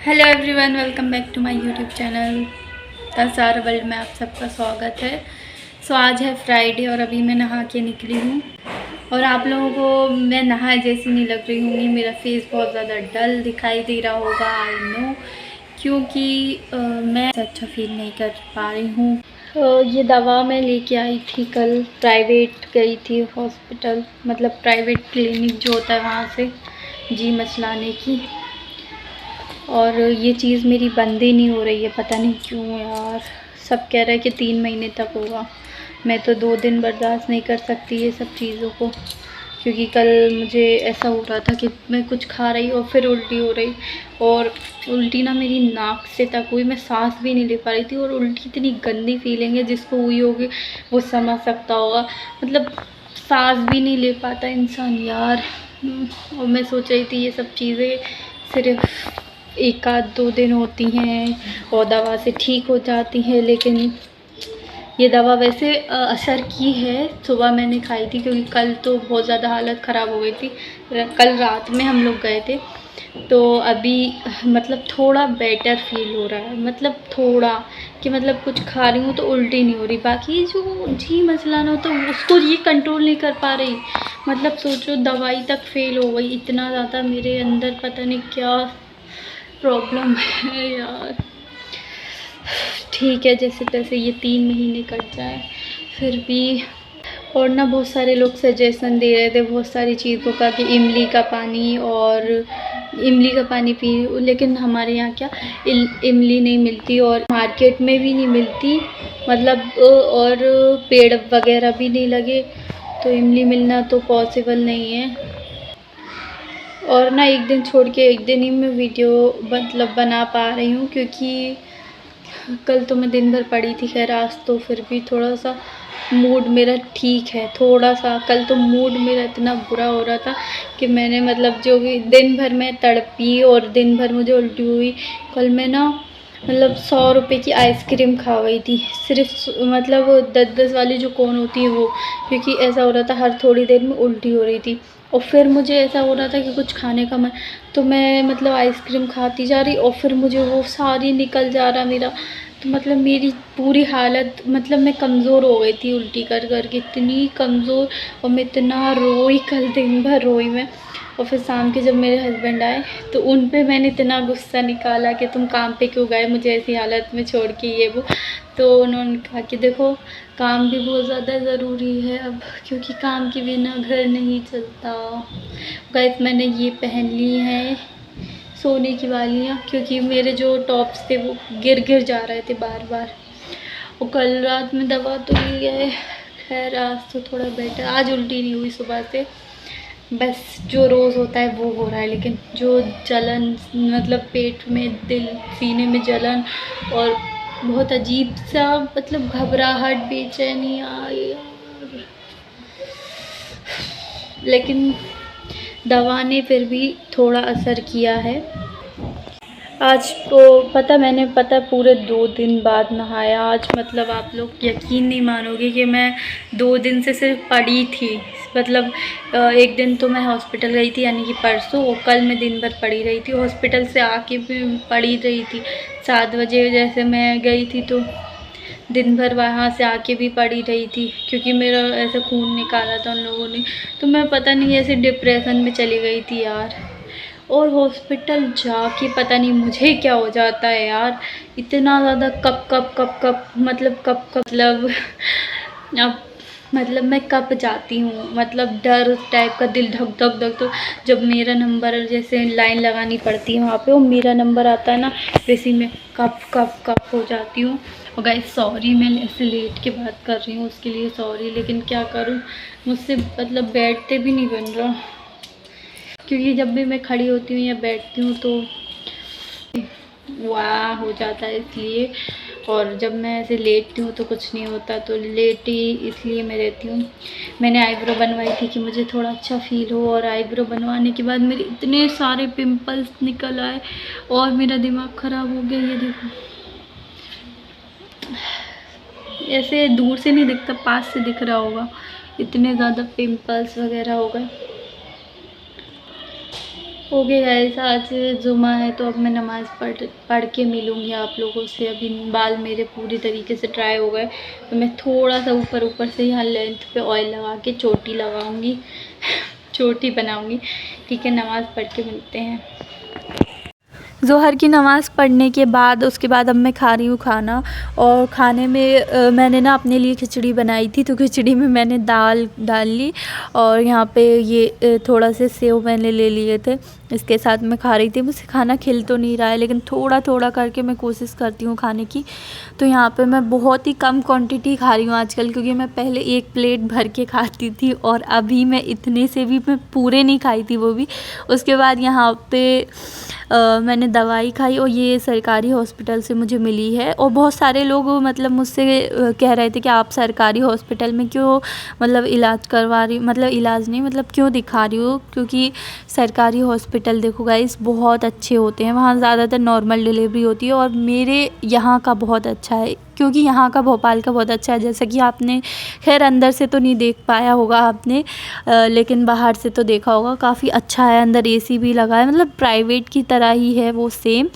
Hello everyone, welcome back to my YouTube channel तसार world में आप सबका स्वागत है। आज है फ्राइडे और अभी मैं नहा के निकली हूँ और आप लोगों को मैं नहाए जैसी नहीं लग रही हूँ। मेरा फेस बहुत ज़्यादा डल दिखाई दे रहा होगा, आई नो, क्योंकि मैं अच्छा फील नहीं कर पा रही हूँ। ये दवा मैं लेके आई थी कल, प्राइवेट गई थी हॉस्पिटल, मतलब प्राइवेट क्लिनिक जो होता है वहाँ से जी मचलाने की। और ये चीज़ मेरी बंद ही नहीं हो रही है, पता नहीं क्यों यार। सब कह रहे हैं कि 3 महीने तक होगा, मैं तो 2 दिन बर्दाश्त नहीं कर सकती ये सब चीज़ों को। क्योंकि कल मुझे ऐसा हो रहा था कि मैं कुछ खा रही और फिर उल्टी हो रही, और उल्टी ना मेरी नाक से तक हुई, मैं सांस भी नहीं ले पा रही थी। और उल्टी इतनी गंदी फीलिंग है, जिसको हुई होगी वो समझ सकता होगा। मतलब सांस भी नहीं ले पाता इंसान यार। और मैं सोच रही थी ये सब चीज़ें सिर्फ 1-2 दिन होती हैं और दवा से ठीक हो जाती है, लेकिन ये दवा वैसे असर की है। सुबह मैंने खाई थी क्योंकि कल तो बहुत ज़्यादा हालत ख़राब हो गई थी। कल रात में हम लोग गए थे, तो अभी मतलब थोड़ा बेटर फील हो रहा है। मतलब थोड़ा कि मतलब कुछ खा रही हूँ तो उल्टी नहीं हो रही। बाकी जो जी मचलाना होता है उसको ये कंट्रोल नहीं कर पा रही। मतलब सोचो, दवाई तक फेल हो गई। इतना ज़्यादा मेरे अंदर पता नहीं क्या प्रॉब्लम है यार। ठीक है, जैसे तैसे ये 3 महीने कट जाए फिर भी। और ना बहुत सारे लोग सजेशन दे रहे थे बहुत सारी चीज़ों का कि इमली का पानी और इमली का पानी पी, लेकिन हमारे यहाँ क्या इमली नहीं मिलती और मार्केट में भी नहीं मिलती। मतलब और पेड़ वगैरह भी नहीं लगे, तो इमली मिलना तो पॉसिबल नहीं है। और ना एक दिन छोड़ के एक दिन ही मैं वीडियो मतलब बना पा रही हूँ, क्योंकि कल तो मैं दिन भर पड़ी थी। खैर आज तो फिर भी थोड़ा सा मूड मेरा ठीक है, थोड़ा सा। कल तो मूड मेरा इतना बुरा हो रहा था कि मैंने मतलब जो भी दिन भर मैं तड़पी और दिन भर मुझे उल्टी हुई। कल मैं ना मतलब 100 रुपये की आइसक्रीम खा गई थी, सिर्फ मतलब 10-10 वाली जो कोन होती है वो। क्योंकि ऐसा हो रहा था हर थोड़ी देर में उल्टी हो रही थी, और फिर मुझे ऐसा हो रहा था कि कुछ खाने का मन, तो मैं मतलब आइसक्रीम खाती जा रही और फिर मुझे वो सारी निकल जा रहा मेरा। तो मतलब मेरी पूरी हालत, मतलब मैं कमज़ोर हो गई थी उल्टी कर कर के, इतनी कमज़ोर। और मैं इतना रोई, कल दिन भर रोई मैं। और फिर शाम के जब मेरे हस्बैंड आए तो उन पे मैंने इतना गुस्सा निकाला कि तुम काम पे क्यों गए मुझे ऐसी हालत में छोड़ के, ये वो। तो उन्होंने कहा कि देखो, काम भी बहुत ज़्यादा ज़रूरी है अब, क्योंकि काम के बिना घर नहीं चलता। गाइस, मैंने ये पहन ली हैं सोने की वालियाँ, क्योंकि मेरे जो टॉप्स थे वो गिर गिर जा रहे थे बार बार। और कल रात में दवा तो ली है, खैर आज तो थोड़ा बेटर। आज उल्टी नहीं हुई सुबह से, बस जो रोज़ होता है वो हो रहा है। लेकिन जो जलन, मतलब पेट में, दिल, सीने में जलन और बहुत अजीब सा मतलब घबराहट, बेचैनी आई यार। लेकिन दवा ने फिर भी थोड़ा असर किया है। आज तो मैंने पूरे 2 दिन बाद नहाया आज। मतलब आप लोग यकीन नहीं मानोगे कि मैं 2 दिन से सिर्फ पड़ी थी। मतलब एक दिन तो मैं हॉस्पिटल गई थी, यानी कि परसों, और कल मैं दिन भर पड़ी रही थी। हॉस्पिटल से आके भी पड़ी रही थी। 7 बजे जैसे मैं गई थी तो दिन भर वहाँ से आके भी पड़ी रही थी, क्योंकि मेरा ऐसे खून निकाला था उन लोगों ने। तो मैं पता नहीं ऐसे डिप्रेशन में चली गई थी यार। और हॉस्पिटल जाके पता नहीं मुझे क्या हो जाता है यार, इतना ज़्यादा कप कप कप कप, मतलब कप कप, मतलब अब मतलब मैं कब जाती हूँ, मतलब डर टाइप का, दिल धक धक धक। तो जब मेरा नंबर, जैसे लाइन लगानी पड़ती है वहाँ पे, और मेरा नंबर आता है ना, वैसे मैं कप कप कप हो जाती हूँ। और गाइस सॉरी, मैं ऐसे लेट के बात कर रही हूँ, उसके लिए सॉरी, लेकिन क्या करूँ, मुझसे मतलब बैठते भी नहीं बन रहा। क्योंकि जब भी मैं खड़ी होती हूँ या बैठती हूँ तो वाह हो जाता है, इसलिए। और जब मैं ऐसे लेटती हूँ तो कुछ नहीं होता, तो लेटी इसलिए मैं रहती हूँ। मैंने आईब्रो बनवाई थी कि मुझे थोड़ा अच्छा फील हो, और आईब्रो बनवाने के बाद मेरे इतने सारे पिंपल्स निकल आए और मेरा दिमाग ख़राब हो गया। ये देखो, ऐसे दूर से नहीं दिखता, पास से दिख रहा होगा, इतने ज़्यादा पिंपल्स वगैरह हो गए। ओके गाइस, आज जुमा है तो अब मैं नमाज़ पढ़ के मिलूँगी आप लोगों से। अभी बाल मेरे पूरी तरीके से ड्राई हो गए तो मैं थोड़ा सा ऊपर से यहाँ लेंथ पे ऑयल लगा के चोटी लगाऊंगी चोटी बनाऊंगी। ठीक है, नमाज़ पढ़ के मिलते हैं। ज़ोहर की नमाज़ पढ़ने के बाद उसके बाद अब मैं खा रही हूँ खाना। और खाने में मैंने ना अपने लिए खिचड़ी बनाई थी, तो खिचड़ी में मैंने दाल डाल ली और यहाँ पे ये थोड़ा से सेव मैंने ले लिए थे, इसके साथ मैं खा रही थी। मुझसे खाना खिल तो नहीं रहा है लेकिन थोड़ा थोड़ा करके मैं कोशिश करती हूँ खाने की। तो यहाँ पे मैं बहुत ही कम क्वांटिटी खा रही हूँ आजकल, क्योंकि मैं पहले 1 प्लेट भर के खाती थी और अभी मैं इतने से भी मैं पूरे नहीं खाई थी वो भी। उसके बाद यहाँ पे मैंने दवाई खाई और ये सरकारी हॉस्पिटल से मुझे मिली है। और बहुत सारे लोग मतलब मुझसे कह रहे थे कि आप सरकारी हॉस्पिटल में क्यों मतलब इलाज करवा रही, मतलब इलाज नहीं, मतलब क्यों दिखा रही हो, क्योंकि सरकारी हॉस्पिटल देखो गाइस बहुत अच्छे होते हैं, वहाँ ज़्यादातर नॉर्मल डिलीवरी होती है। और मेरे यहाँ का बहुत अच्छा है, क्योंकि यहाँ का भोपाल का बहुत अच्छा है। जैसा कि आपने खैर अंदर से तो नहीं देख पाया होगा आपने, लेकिन बाहर से तो देखा होगा, काफ़ी अच्छा है। अंदर एसी भी लगा है, मतलब प्राइवेट की तरह ही है वो सेम।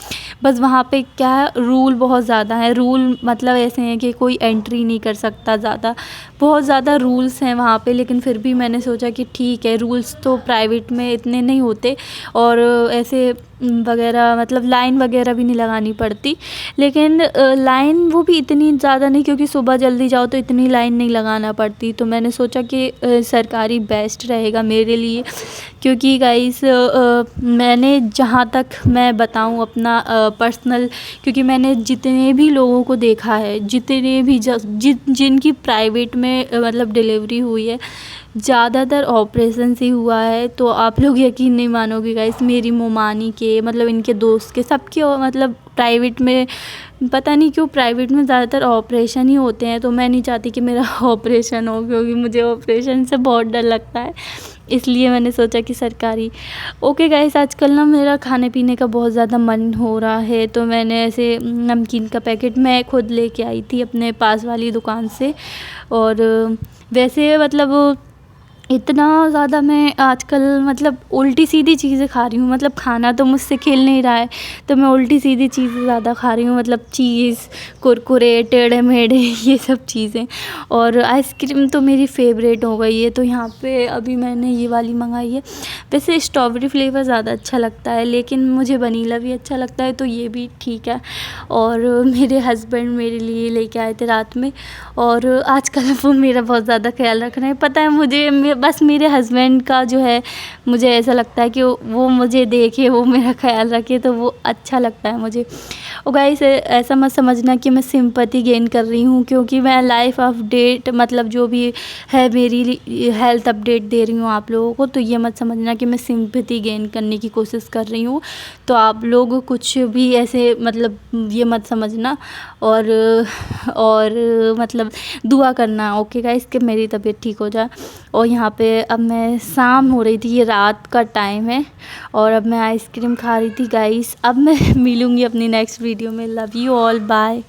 बस वहाँ पे क्या है, रूल बहुत ज़्यादा है। रूल मतलब ऐसे हैं कि कोई एंट्री नहीं कर सकता, ज़्यादा बहुत ज़्यादा रूल्स हैं वहाँ पे। लेकिन फिर भी मैंने सोचा कि ठीक है, रूल्स तो प्राइवेट में इतने नहीं होते और ऐसे वगैरह मतलब लाइन वगैरह भी नहीं लगानी पड़ती। लेकिन लाइन वो भी इतनी ज़्यादा नहीं, क्योंकि सुबह जल्दी जाओ तो इतनी लाइन नहीं लगाना पड़ती। तो मैंने सोचा कि सरकारी बेस्ट रहेगा मेरे लिए, क्योंकि गाइस मैंने जहाँ तक मैं बताऊँ अपना पर्सनल, क्योंकि मैंने जितने भी लोगों को देखा है, जितने भी जिनकी प्राइवेट में मतलब डिलीवरी हुई है, ज़्यादातर ऑपरेशन से हुआ है। तो आप लोग यकीन नहीं मानोगे गाइस, मेरी मोमानी के मतलब इनके दोस्त के सबके मतलब प्राइवेट में, पता नहीं क्यों प्राइवेट में ज़्यादातर ऑपरेशन ही होते हैं। तो मैं नहीं चाहती कि मेरा ऑपरेशन हो, क्योंकि मुझे ऑपरेशन से बहुत डर लगता है, इसलिए मैंने सोचा कि सरकारी। ओके गाइस, आजकल ना मेरा खाने पीने का बहुत ज़्यादा मन हो रहा है, तो मैंने ऐसे नमकीन का पैकेट मैं खुद लेके आई थी अपने पास वाली दुकान से। और वैसे मतलब इतना ज़्यादा मैं आजकल मतलब उल्टी सीधी चीज़ें खा रही हूँ, मतलब खाना तो मुझसे खिल नहीं रहा है तो मैं उल्टी सीधी चीज़ें ज़्यादा खा रही हूँ, मतलब चीज़, कुरकुरे, टेढ़े मेढ़े ये सब चीज़ें। और आइसक्रीम तो मेरी फेवरेट हो गई है। तो यहाँ पे अभी मैंने ये वाली मंगाई है। वैसे स्ट्रॉबेरी फ्लेवर ज़्यादा अच्छा लगता है, लेकिन मुझे वनीला भी अच्छा लगता है, तो ये भी ठीक है। और मेरे हस्बैंड मेरे लिए लेके आए थे रात में, और आजकल वो मेरा बहुत ज़्यादा ख्याल रख रहे हैं। पता है मुझे बस मेरे हस्बैंड का जो है, मुझे ऐसा लगता है कि वो मुझे देखे, वो मेरा ख्याल रखे, तो वो अच्छा लगता है मुझे। और गाइस ऐसा मत समझना कि मैं सिंपैथी गेन कर रही हूँ, क्योंकि मैं लाइफ अपडेट मतलब जो भी है मेरी हेल्थ अपडेट दे रही हूँ आप लोगों को। तो ये मत समझना कि मैं सिंपैथी गेन करने की कोशिश कर रही हूँ। तो आप लोग कुछ भी ऐसे मतलब ये मत समझना, और मतलब दुआ करना ओके गाइस कि मेरी तबीयत ठीक हो जाए। और यहाँ पे अब मैं शाम हो रही थी, ये रात का टाइम है, और अब मैं आइसक्रीम खा रही थी गाइस। अब मैं मिलूँगी अपनी नेक्स्ट वीडियो में। Love you all, bye.